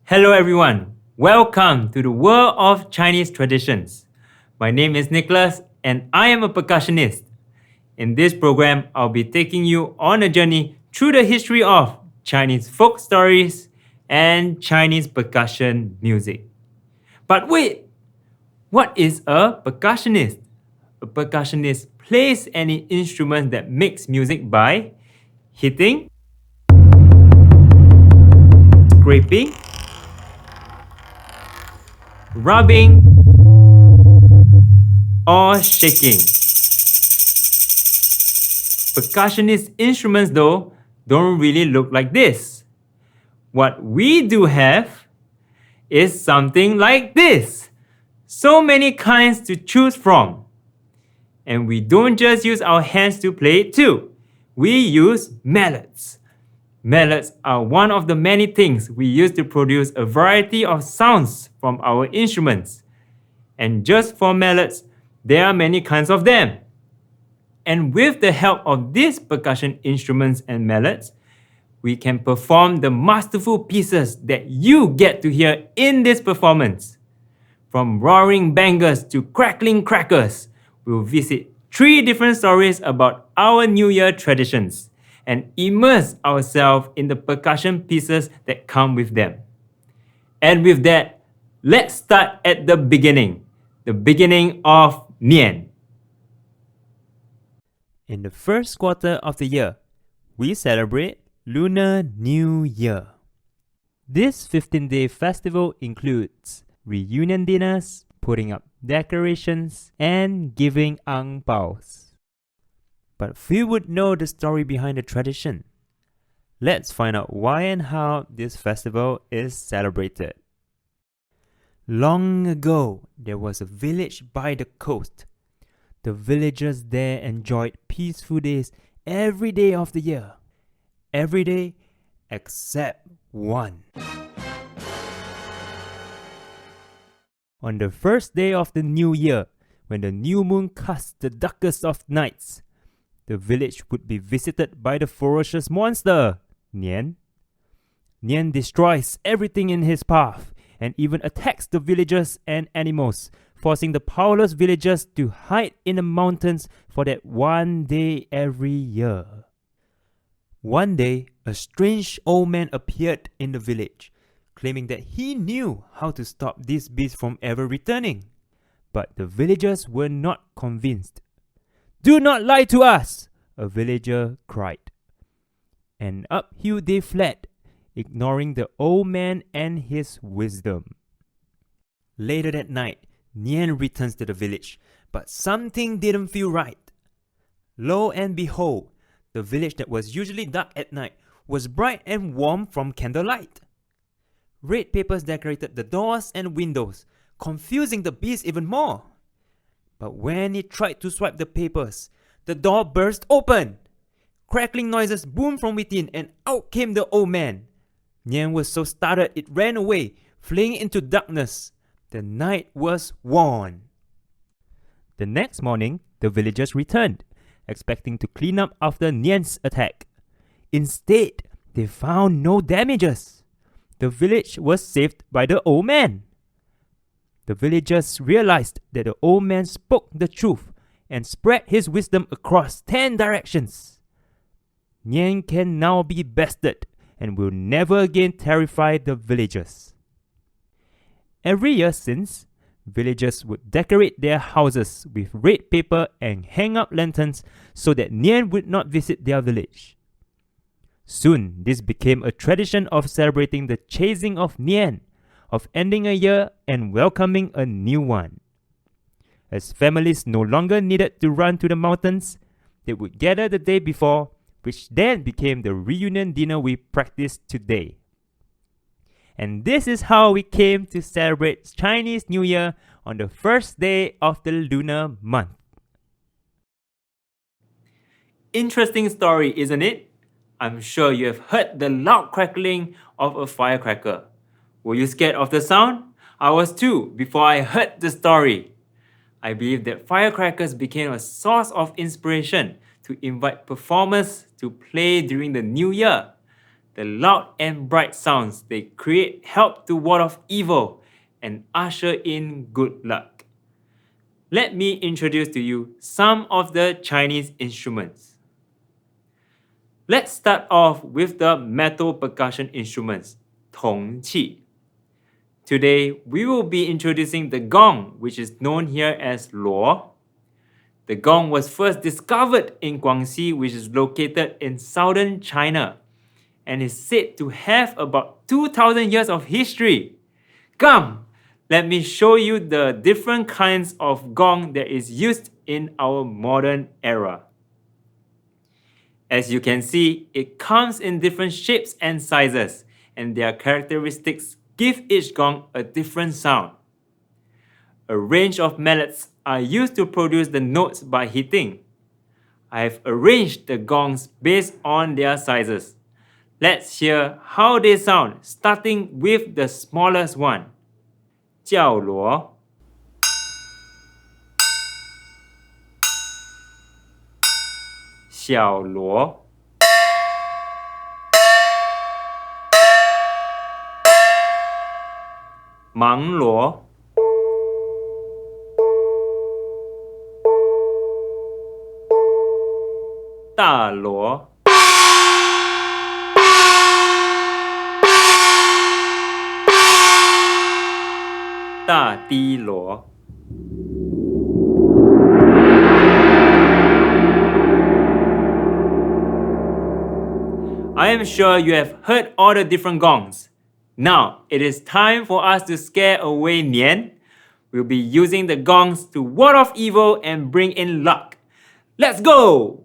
Hello everyone, welcome to the world of Chinese traditions. My name is Nicholas and I am a percussionist. In this program, I'll be taking you on a journey through the history of Chinese folk stories and Chinese percussion music. But wait, what is a percussionist? A percussionist plays any instrument that makes music by hitting, scraping, rubbing, or shaking. Percussionist instruments, though, don't really look like this. What we do have is something like this. So many kinds to choose from. And we don't just use our hands to play it too. We use mallets. Mallets are one of the many things we use to produce a variety of sounds from our instruments. And just for mallets, there are many kinds of them. And with the help of these percussion instruments and mallets, we can perform the masterful pieces that you get to hear in this performance. From roaring bangers to crackling crackers, we'll visit 3 different stories about our New Year traditions and immerse ourselves in the percussion pieces that come with them. And with that, let's start at the beginning of Nian. In the first quarter of the year, we celebrate Lunar New Year. This 15-day festival includes reunion dinners, putting up decorations, and giving ang paos. But few would know the story behind the tradition. Let's find out why and how this festival is celebrated. Long ago, there was a village by the coast. The villagers there enjoyed peaceful days every day of the year. Every day except one. On the first day of the new year, when the new moon cast the darkest of nights, the village would be visited by the ferocious monster, Nian. Nian destroys everything in his path and even attacks the villagers and animals, forcing the powerless villagers to hide in the mountains for that one day every year. One day, a strange old man appeared in the village, claiming that he knew how to stop this beast from ever returning. But the villagers were not convinced. "Do not lie to us!" a villager cried. And uphill they fled, ignoring the old man and his wisdom. Later that night, Nian returns to the village, but something didn't feel right. Lo and behold, the village that was usually dark at night was bright and warm from candlelight. Red papers decorated the doors and windows, confusing the beast even more. But when he tried to swipe the papers, the door burst open. Crackling noises boomed from within and out came the old man. Nian was so startled it ran away, fleeing into darkness. The night was won. The next morning, the villagers returned, expecting to clean up after Nian's attack. Instead, they found no damages. The village was saved by the old man. The villagers realized that the old man spoke the truth and spread his wisdom across 10 directions. Nian can now be bested and will never again terrify the villagers. Every year since, villagers would decorate their houses with red paper and hang up lanterns so that Nian would not visit their village. Soon, this became a tradition of celebrating the chasing of Nian, of ending a year and welcoming a new one. As families no longer needed to run to the mountains, they would gather the day before, which then became the reunion dinner we practice today. And this is how we came to celebrate Chinese New Year on the first day of the lunar month. Interesting story, isn't it? I'm sure you have heard the loud crackling of a firecracker. Were you scared of the sound? I was too before I heard the story. I believe that firecrackers became a source of inspiration to invite performers to play during the new year. The loud and bright sounds they create help to ward off evil and usher in good luck. Let me introduce to you some of the Chinese instruments. Let's start off with the metal percussion instruments, 铜器. Today, we will be introducing the gong, which is known here as luo. The gong was first discovered in Guangxi, which is located in southern China, and is said to have about 2,000 years of history. Come, let me show you the different kinds of gong that is used in our modern era. As you can see, it comes in different shapes and sizes, and their characteristics give each gong a different sound. A range of mallets are used to produce the notes by hitting. I have arranged the gongs based on their sizes. Let's hear how they sound, starting with the smallest one. 叫锣 小锣 忙锣 大锣 大低锣 I am sure you have heard all the different gongs. Now, it is time for us to scare away Nian. We'll be using the gongs to ward off evil and bring in luck. Let's go!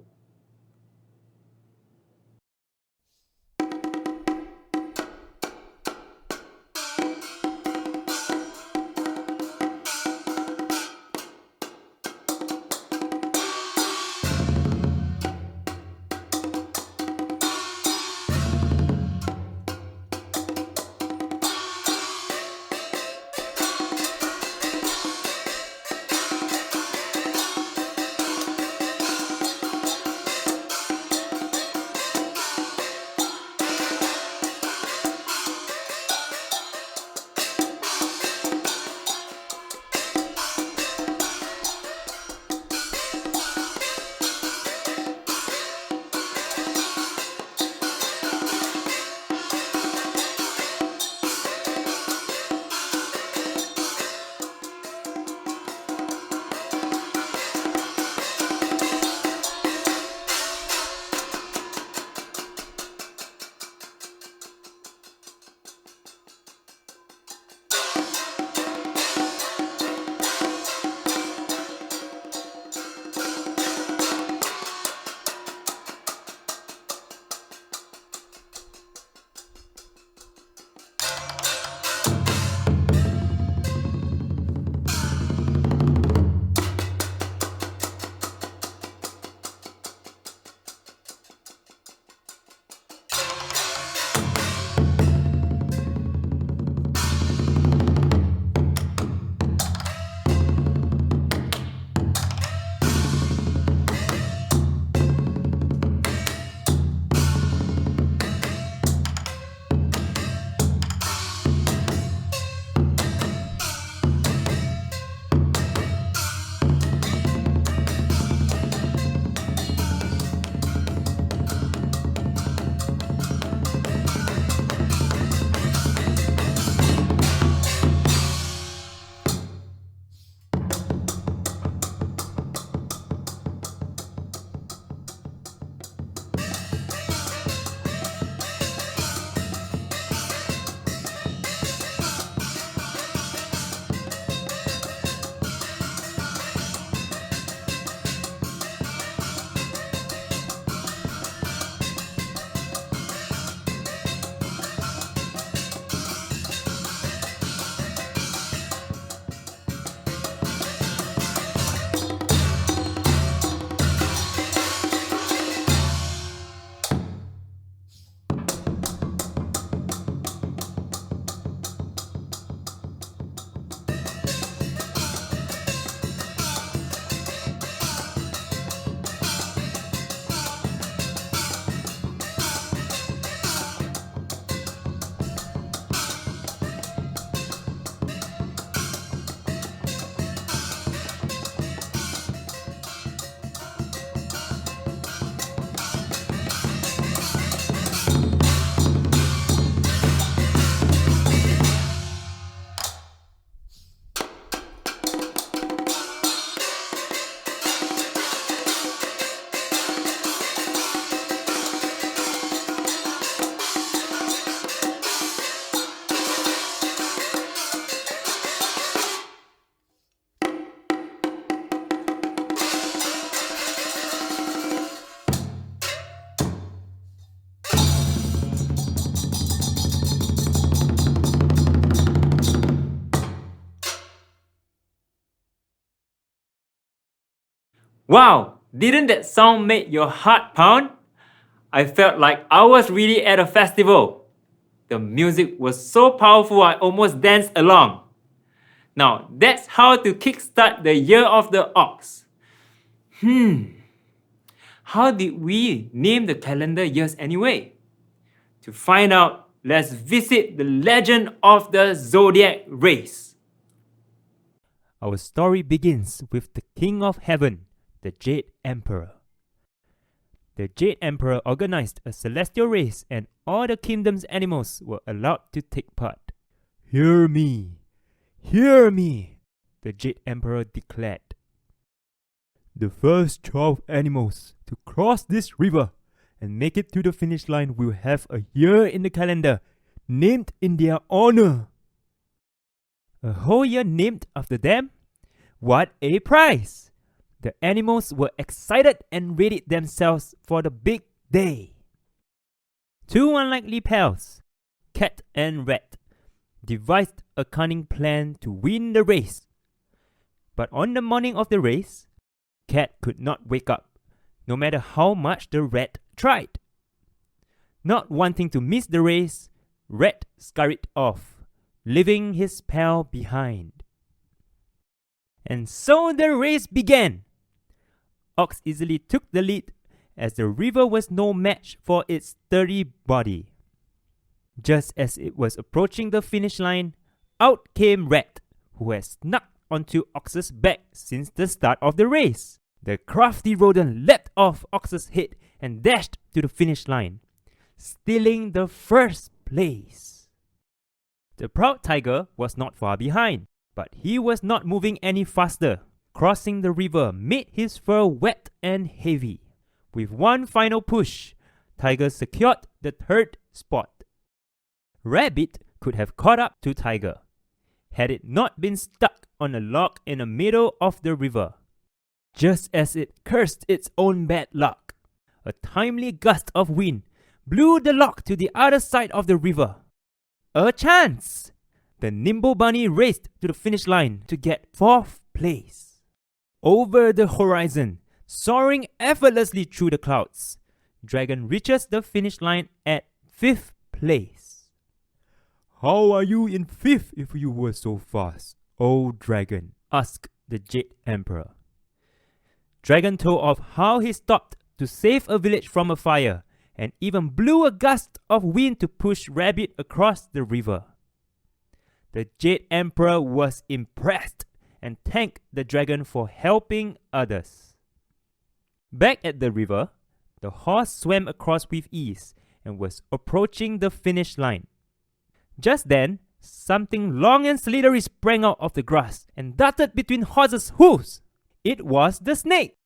Wow, didn't that sound make your heart pound? I felt like I was really at a festival. The music was so powerful I almost danced along. Now, that's how to kickstart the year of the ox. How did we name the calendar years anyway? To find out, let's visit the legend of the Zodiac race. Our story begins with the King of Heaven, the Jade Emperor. The Jade Emperor organized a celestial race and all the kingdom's animals were allowed to take part. Hear me, the Jade Emperor declared. The first 12 animals to cross this river and make it to the finish line will have a year in the calendar named in their honor. A whole year named after them? What a prize! The animals were excited and readied themselves for the big day. Two unlikely pals, Cat and Rat, devised a cunning plan to win the race. But on the morning of the race, Cat could not wake up, no matter how much the Rat tried. Not wanting to miss the race, Rat scurried off, leaving his pal behind. And so the race began. Ox easily took the lead as the river was no match for its sturdy body. Just as it was approaching the finish line, out came Rat, who had snuck onto Ox's back since the start of the race. The crafty rodent leapt off Ox's head and dashed to the finish line, stealing the first place. The proud tiger was not far behind, but he was not moving any faster. Crossing the river made his fur wet and heavy. With one final push, Tiger secured the third spot. Rabbit could have caught up to Tiger, had it not been stuck on a log in the middle of the river. Just as it cursed its own bad luck, a timely gust of wind blew the log to the other side of the river. A chance! The nimble bunny raced to the finish line to get fourth place. Over the horizon, soaring effortlessly through the clouds, Dragon reaches the finish line at fifth place. How are you in fifth if you were so fast, oh Dragon? Asked the Jade Emperor. Dragon told of how he stopped to save a village from a fire and even blew a gust of wind to push Rabbit across the river. The Jade Emperor was impressed and thanked the dragon for helping others. Back at the river, the horse swam across with ease and was approaching the finish line. Just then, something long and slithery sprang out of the grass and darted between horse's hooves. It was the snake.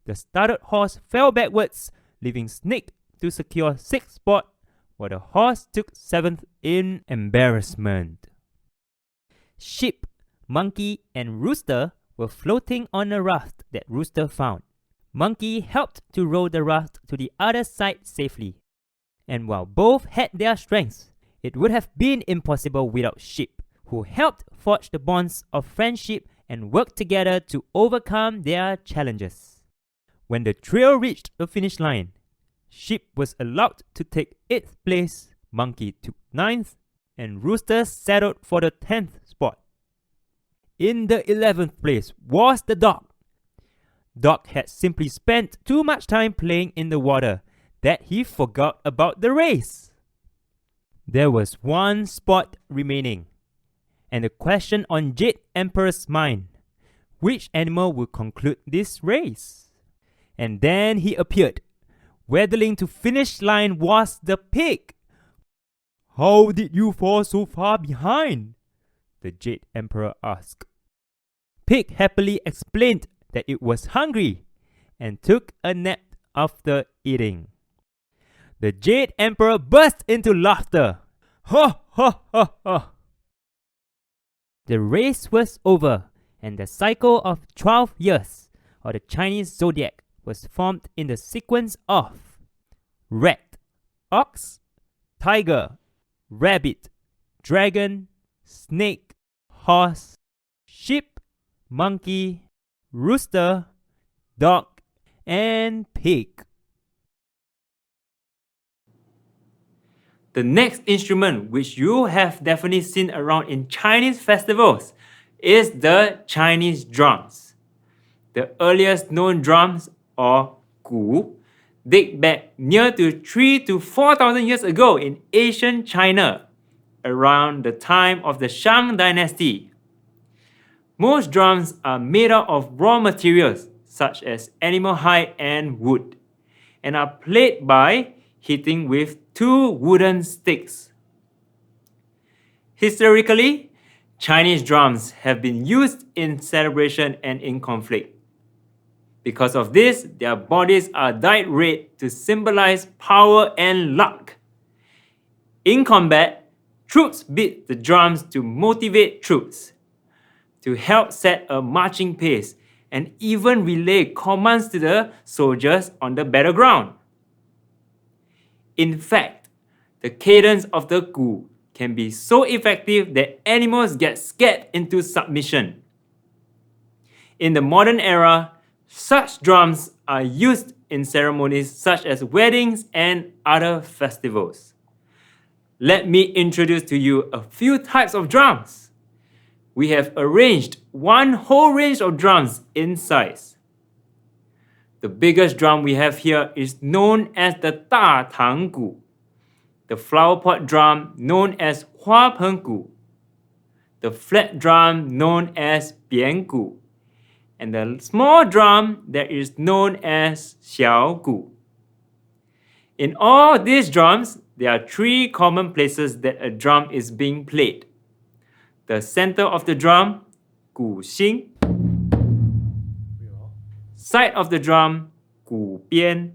The startled horse fell backwards, leaving Snake to secure sixth spot, while the horse took seventh in embarrassment. Sheep, Monkey, and Rooster were floating on a raft that Rooster found. Monkey helped to row the raft to the other side safely. And while both had their strengths, it would have been impossible without Sheep, who helped forge the bonds of friendship and worked together to overcome their challenges. When the trio reached the finish line, Sheep was allowed to take 8th place, Monkey took 9th, and Rooster settled for the 10th spot. In the 11th place was the dog. Dog had simply spent too much time playing in the water that he forgot about the race. There was one spot remaining, and the question on Jade Emperor's mind: which animal will conclude this race? And then he appeared. Waddling to finish line was the pig. How did you fall so far behind? The Jade Emperor asked. Pig happily explained that it was hungry and took a nap after eating. The Jade Emperor burst into laughter. Ha ha ha ha! The race was over, and the cycle of 12 years, or the Chinese Zodiac, was formed in the sequence of rat, ox, tiger, rabbit, dragon, snake, horse, sheep, monkey, rooster, dog, and pig. The next instrument, which you have definitely seen around in Chinese festivals, is the Chinese drums. The earliest known drums, or gu, date back near to 3 to 4,000 years ago in ancient China, around the time of the Shang dynasty. Most drums are made out of raw materials such as animal hide and wood, and are played by hitting with two wooden sticks. Historically, Chinese drums have been used in celebration and in conflict. Because of this, their bodies are dyed red to symbolize power and luck. In combat, troops beat the drums to motivate troops, to help set a marching pace, and even relay commands to the soldiers on the battleground. In fact, the cadence of the gu can be so effective that animals get scared into submission. In the modern era, such drums are used in ceremonies such as weddings and other festivals. Let me introduce to you a few types of drums. We have arranged one whole range of drums in size. The biggest drum we have here is known as the Da Tang Gu, the flower pot drum known as Hua Peng Gu, the flat drum known as Bian Gu, and the small drum that is known as Xiao Gu. In all these drums, there are three common places that a drum is being played. The center of the drum, Gu Xing, side of the drum, Gu Bian,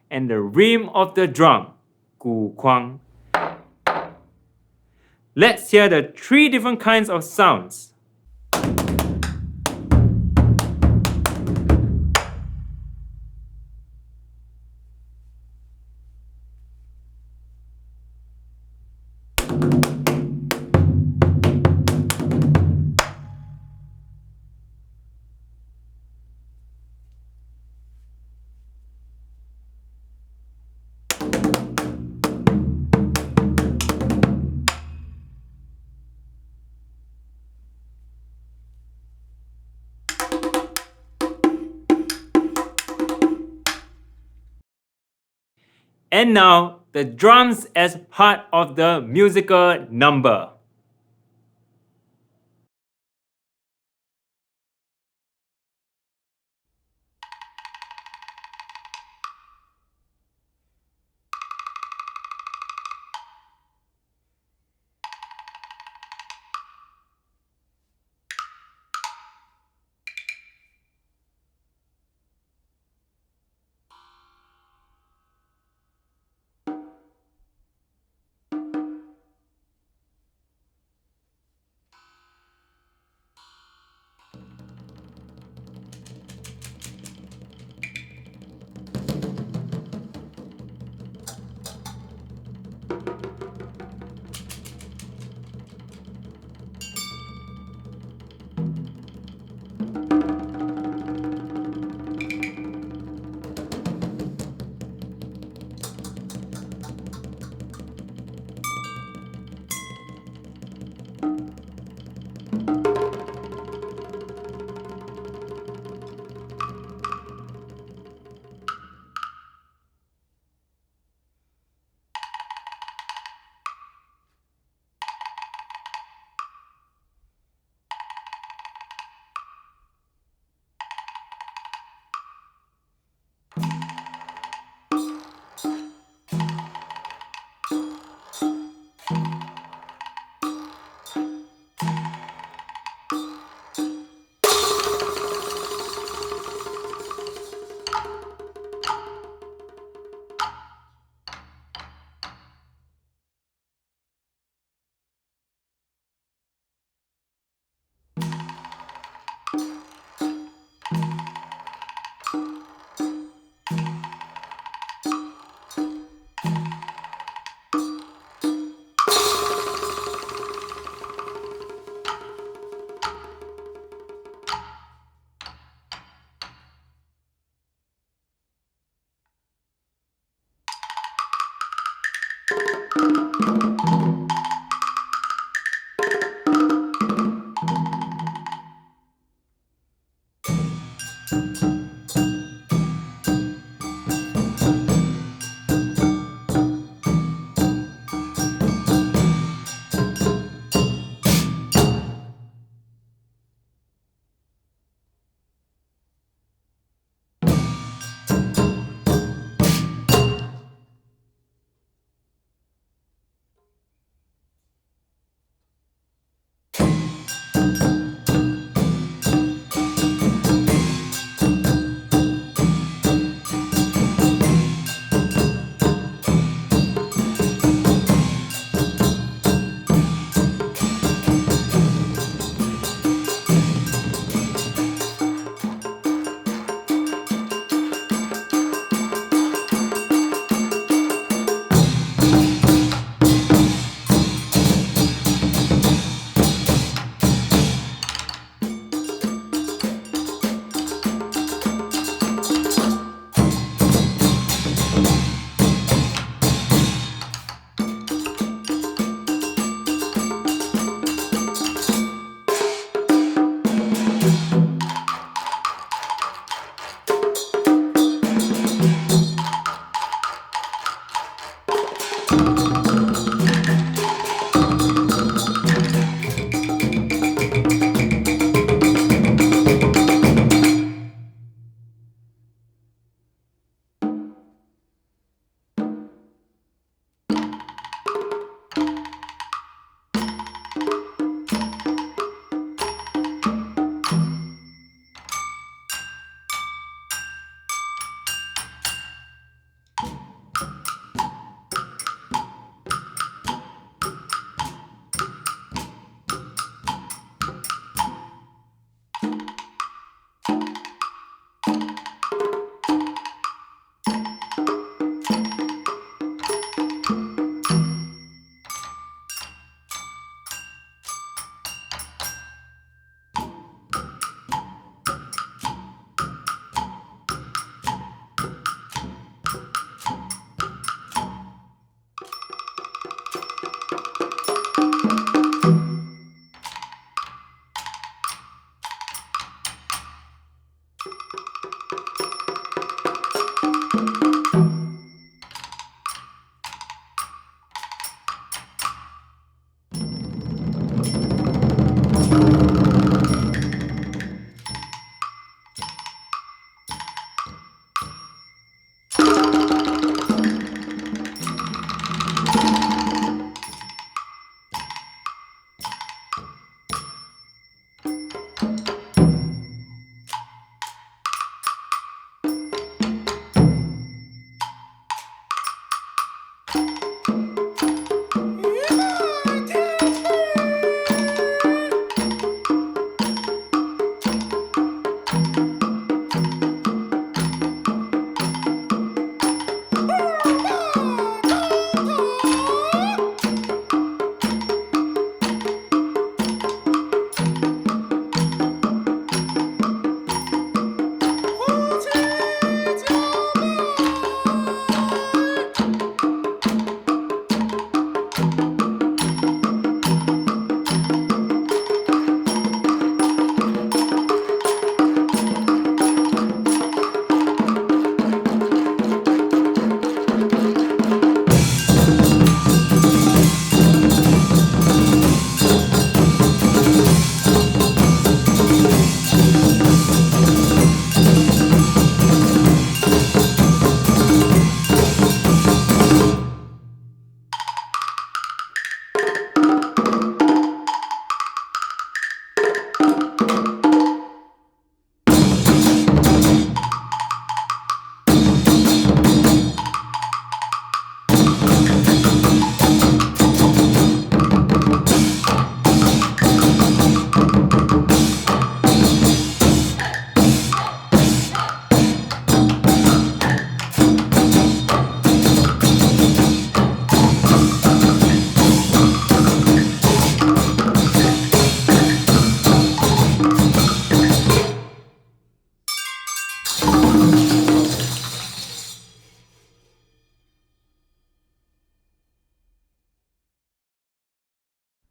and the rim of the drum, Gu Kuang. Let's hear the three different kinds of sounds. And now, the drums as part of the musical number.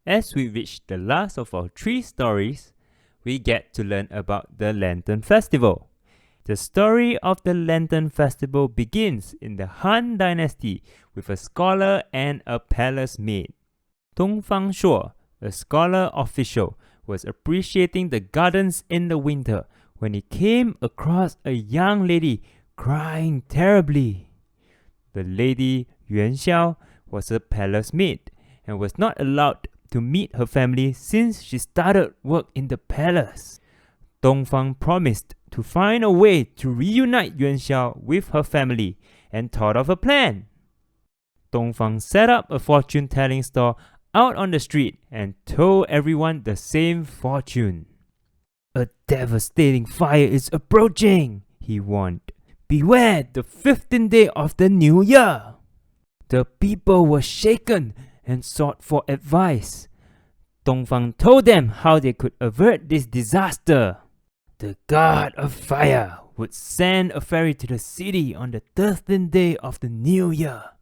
As we reach the last of our 3 stories, we get to learn about the Lantern Festival. The story of the Lantern Festival begins in the Han Dynasty with a scholar and a palace maid. Dongfang Shuo, a scholar official, was appreciating the gardens in the winter when he came across a young lady crying terribly. The lady Yuan Xiao was a palace maid and was not allowed to meet her family since she started work in the palace. Dongfang promised to find a way to reunite Yuan Xiao with her family and thought of a plan. Dongfang set up a fortune-telling store out on the street and told everyone the same fortune. "A devastating fire is approaching," he warned. "Beware the 15th day of the new year." The people were shaken and sought for advice. Dongfang told them how they could avert this disaster. The god of fire would send a fairy to the city on the 13th day of the new year.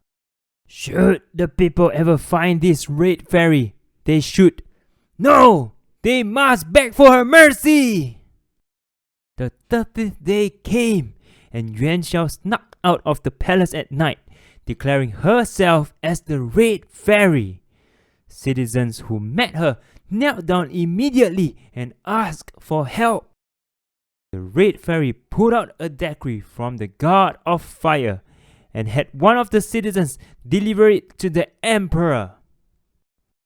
Should the people ever find this red fairy, they should. No! They must beg for her mercy! The 13th day came, and Yuan Xiao snuck out of the palace at night, declaring herself as the Red Fairy. Citizens who met her knelt down immediately and asked for help. The Red Fairy pulled out a decree from the God of Fire and had one of the citizens deliver it to the emperor.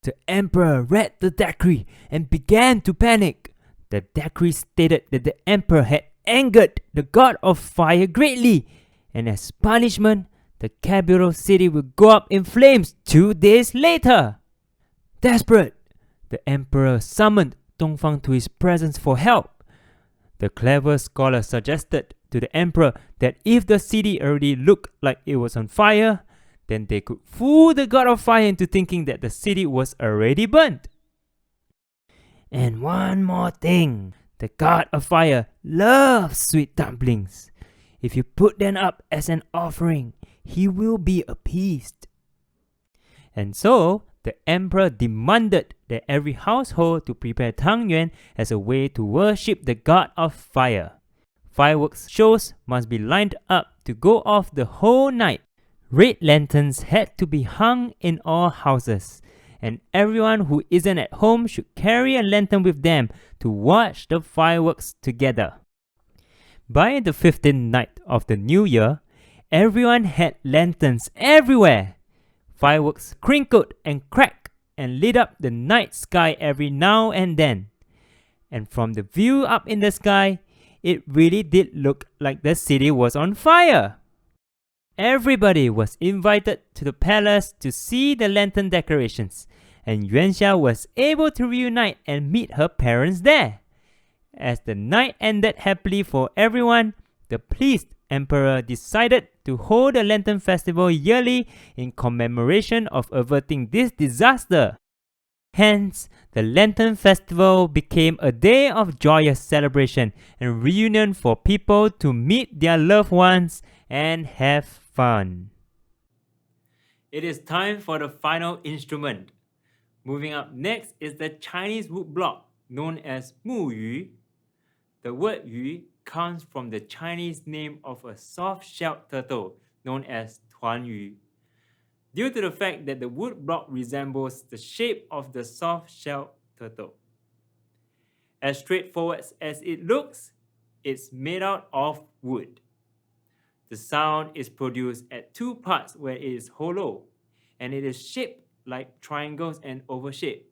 The emperor read the decree and began to panic. The decree stated that the emperor had angered the God of Fire greatly, and as punishment, the capital city will go up in flames 2 days later. Desperate, the emperor summoned Dongfang to his presence for help. The clever scholar suggested to the emperor that if the city already looked like it was on fire, then they could fool the god of fire into thinking that the city was already burnt. And one more thing, the god of fire loves sweet dumplings. If you put them up as an offering, he will be appeased. And so, the emperor demanded that every household to prepare tangyuan as a way to worship the god of fire. Fireworks shows must be lined up to go off the whole night. Red lanterns had to be hung in all houses, and everyone who isn't at home should carry a lantern with them to watch the fireworks together. By the 15th night of the new year, everyone had lanterns everywhere. Fireworks crinkled and cracked and lit up the night sky every now and then. And from the view up in the sky, it really did look like the city was on fire. Everybody was invited to the palace to see the lantern decorations, and Yuan Xiao was able to reunite and meet her parents there. As the night ended happily for everyone, the pleased emperor decided to hold a lantern festival yearly in commemoration of averting this disaster. Hence, the Lantern Festival became a day of joyous celebration and reunion for people to meet their loved ones and have fun. It is time for the final instrument. Moving up next is the Chinese wood block known as Mu Yu. The word Yu comes from the Chinese name of a soft-shelled turtle known as Tuan Yu, due to the fact that the wood block resembles the shape of the soft-shelled turtle. As straightforward as it looks, it's made out of wood. The sound is produced at 2 parts where it is hollow, and it is shaped like triangles and oval shape.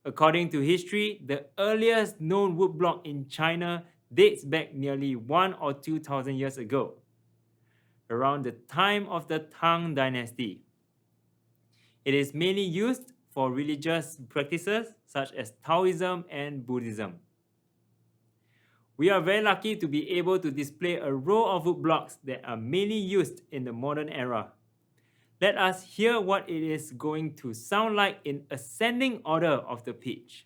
According to history, the earliest known wood block in China dates back nearly 1,000 or 2,000 years ago, around the time of the Tang Dynasty. It is mainly used for religious practices such as Taoism and Buddhism. We are very lucky to be able to display a row of wood blocks that are mainly used in the modern era. Let us hear what it is going to sound like in ascending order of the pitch.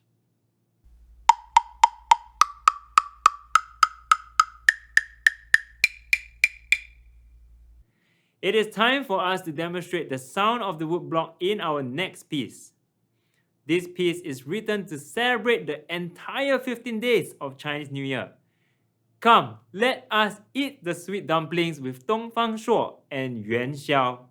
It is time for us to demonstrate the sound of the wood block in our next piece. This piece is written to celebrate the entire 15 days of Chinese New Year. Come, let us eat the sweet dumplings with Dongfang Shuo and Yuan Xiao.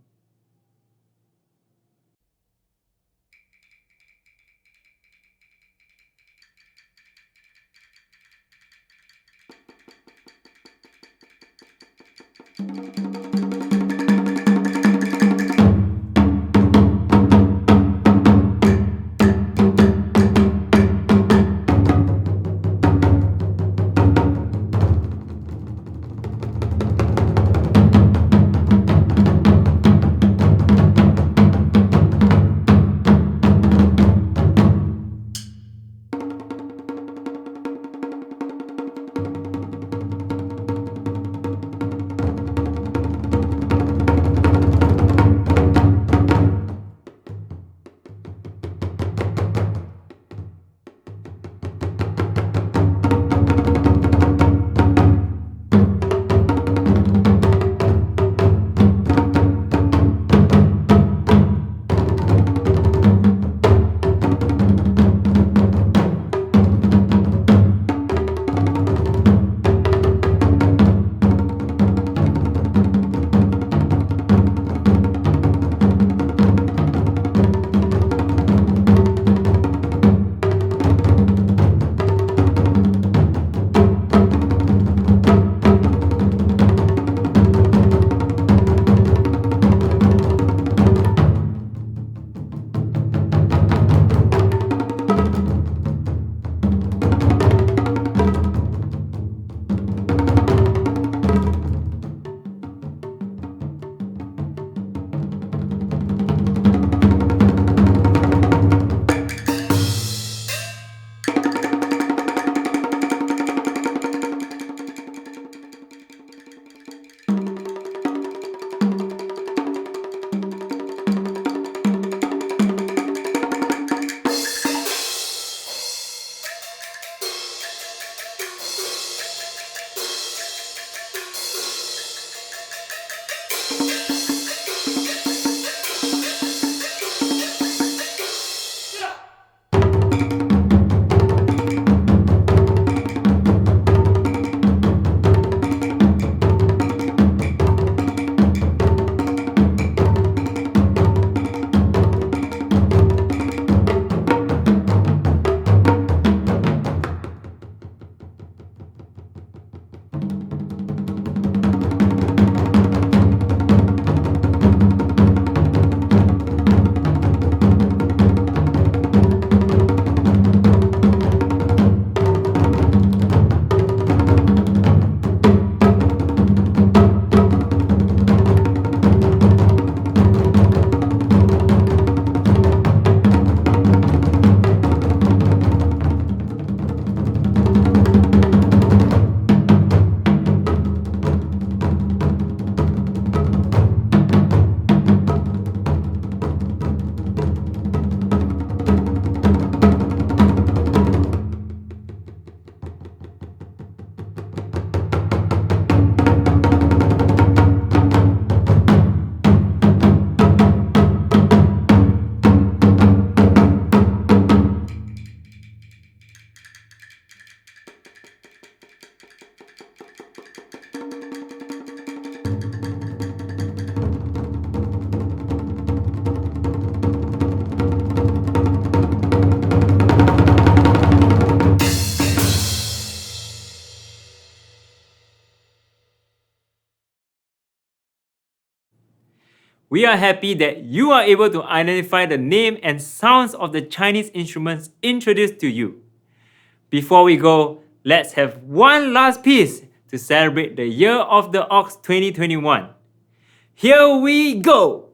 We are happy that you are able to identify the name and sounds of the Chinese instruments introduced to you. Before we go, let's have one last piece to celebrate the Year of the Ox 2021. Here we go!